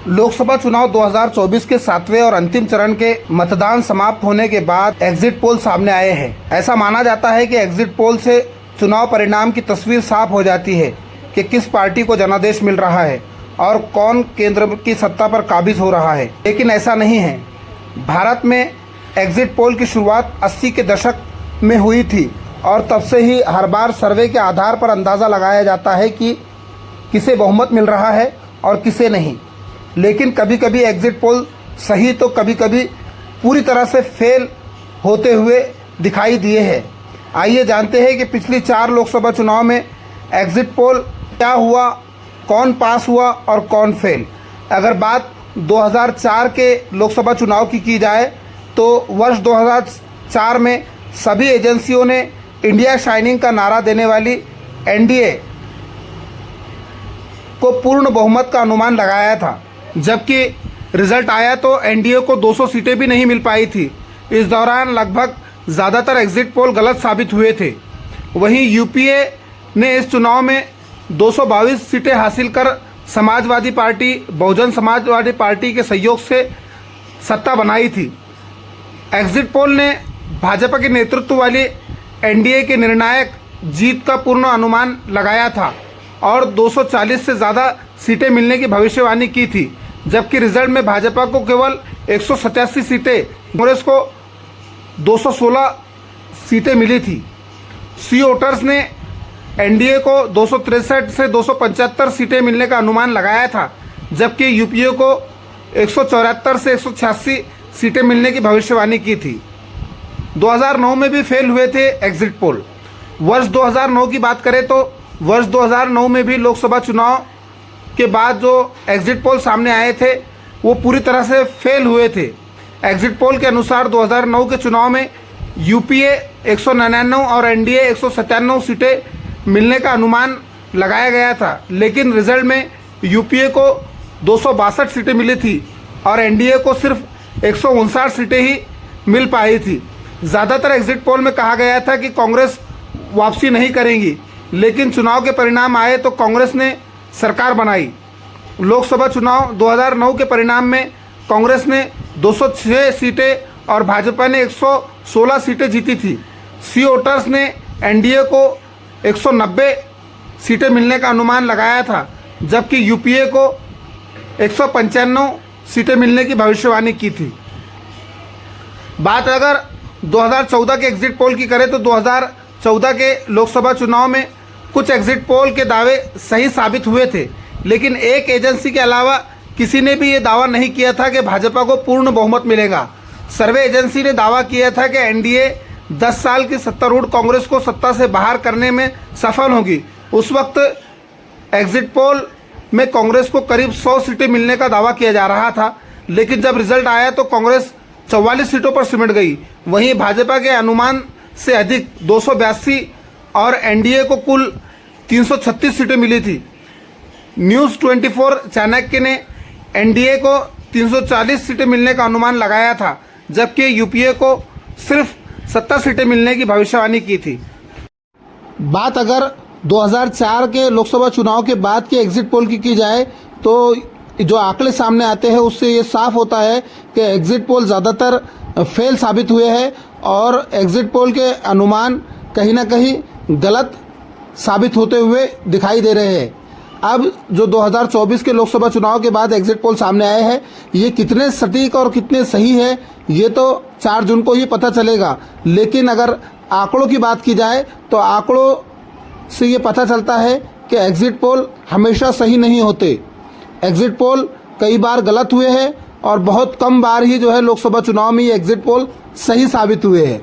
लोकसभा चुनाव 2024 के 7वें और अंतिम चरण के मतदान समाप्त होने के बाद एग्जिट पोल सामने आए हैं। ऐसा माना जाता है कि एग्जिट पोल से चुनाव परिणाम की तस्वीर साफ हो जाती है कि किस पार्टी को जनादेश मिल रहा है और कौन केंद्र की सत्ता पर काबिज हो रहा है। लेकिन ऐसा नहीं है। भारत में एग्जिट पोल की शुरुआत 80 के दशक में हुई थी और तब से ही हर बार सर्वे के आधार पर अंदाज़ा लगाया जाता है कि किसे बहुमत मिल रहा है और किसे नहीं। लेकिन कभी कभी एग्जिट पोल सही तो कभी कभी पूरी तरह से फेल होते हुए दिखाई दिए हैं। आइए जानते हैं कि पिछली 4 लोकसभा चुनाव में एग्जिट पोल क्या हुआ, कौन पास हुआ और कौन फेल। अगर बात 2004 के लोकसभा चुनाव की जाए तो वर्ष 2004 में सभी एजेंसियों ने इंडिया शाइनिंग का नारा देने वाली एनडीए को पूर्ण बहुमत का अनुमान लगाया था, जबकि रिजल्ट आया तो एनडीए को 200 सीटें भी नहीं मिल पाई थी। इस दौरान लगभग ज़्यादातर एग्जिट पोल गलत साबित हुए थे। वहीं यूपीए ने इस चुनाव में 222 सीटें हासिल कर समाजवादी पार्टी, बहुजन समाजवादी पार्टी के सहयोग से सत्ता बनाई थी। एग्जिट पोल ने भाजपा के नेतृत्व वाली एनडीए के निर्णायक जीत का पूर्ण अनुमान लगाया था और 240 से ज़्यादा सीटें मिलने की भविष्यवाणी की थी, जबकि रिजल्ट में भाजपा को केवल 187 सीटें, कांग्रेस को 216 सीटें मिली थी। सी वोटर्स ने एनडीए को 263 से 275 सीटें मिलने का अनुमान लगाया था, जबकि यूपीए को 174 से 186 सीटें मिलने की भविष्यवाणी की थी। 2009 में भी फेल हुए थे एग्जिट पोल। वर्ष 2009 की बात करें तो वर्ष 2009 में भी लोकसभा चुनाव के बाद जो एग्जिट पोल सामने आए थे वो पूरी तरह से फेल हुए थे। एग्जिट पोल के अनुसार 2009 के चुनाव में यूपीए 199 और एनडीए 197 सीटें मिलने का अनुमान लगाया गया था, लेकिन रिजल्ट में यूपीए को 262 सीटें मिली थी और एनडीए को सिर्फ 159 सीटें ही मिल पाई थी। ज़्यादातर एग्जिट पोल में कहा गया था कि कांग्रेस वापसी नहीं करेंगी, लेकिन चुनाव के परिणाम आए तो कांग्रेस ने सरकार बनाई। लोकसभा चुनाव 2009 के परिणाम में कांग्रेस ने 206 सीटें और भाजपा ने 116 सीटें जीती थी। सी वोटर्स ने एनडीए को 190 सीटें मिलने का अनुमान लगाया था, जबकि यूपीए को 195 सीटें मिलने की भविष्यवाणी की थी। बात अगर 2014 के एग्जिट पोल की करें तो 2014 के लोकसभा चुनाव में कुछ एग्जिट पोल के दावे सही साबित हुए थे, लेकिन एक एजेंसी के अलावा किसी ने भी ये दावा नहीं किया था कि भाजपा को पूर्ण बहुमत मिलेगा। सर्वे एजेंसी ने दावा किया था कि एनडीए 10 साल की सत्तारूढ़ कांग्रेस को सत्ता से बाहर करने में सफल होगी। उस वक्त एग्जिट पोल में कांग्रेस को करीब 100 सीटें मिलने का दावा किया जा रहा था, लेकिन जब रिजल्ट आया तो कांग्रेस 44 सीटों पर सिमट गई। वहीं भाजपा के अनुमान से अधिक 282 और एनडीए को कुल 336 सीटें मिली थी। न्यूज़ 24 चाणक्य ने एनडीए को 340 सीटें मिलने का अनुमान लगाया था, जबकि यूपीए को सिर्फ 70 सीटें मिलने की भविष्यवाणी की थी। बात अगर 2004 के लोकसभा चुनाव के बाद के एग्जिट पोल की जाए तो जो आंकड़े सामने आते हैं उससे ये साफ होता है कि एग्जिट पोल ज़्यादातर फेल साबित हुए हैं और एग्जिट पोल के अनुमान कहीं ना कहीं गलत साबित होते हुए दिखाई दे रहे हैं। अब जो 2024 के लोकसभा चुनाव के बाद एग्जिट पोल सामने आए हैं, ये कितने सटीक और कितने सही है ये तो 4 जून को ही पता चलेगा। लेकिन अगर आंकड़ों की बात की जाए तो आंकड़ों से ये पता चलता है कि एग्जिट पोल हमेशा सही नहीं होते। एग्जिट पोल कई बार गलत हुए हैं और बहुत कम बार ही जो है लोकसभा चुनाव में ये एग्जिट पोल सही साबित हुए हैं।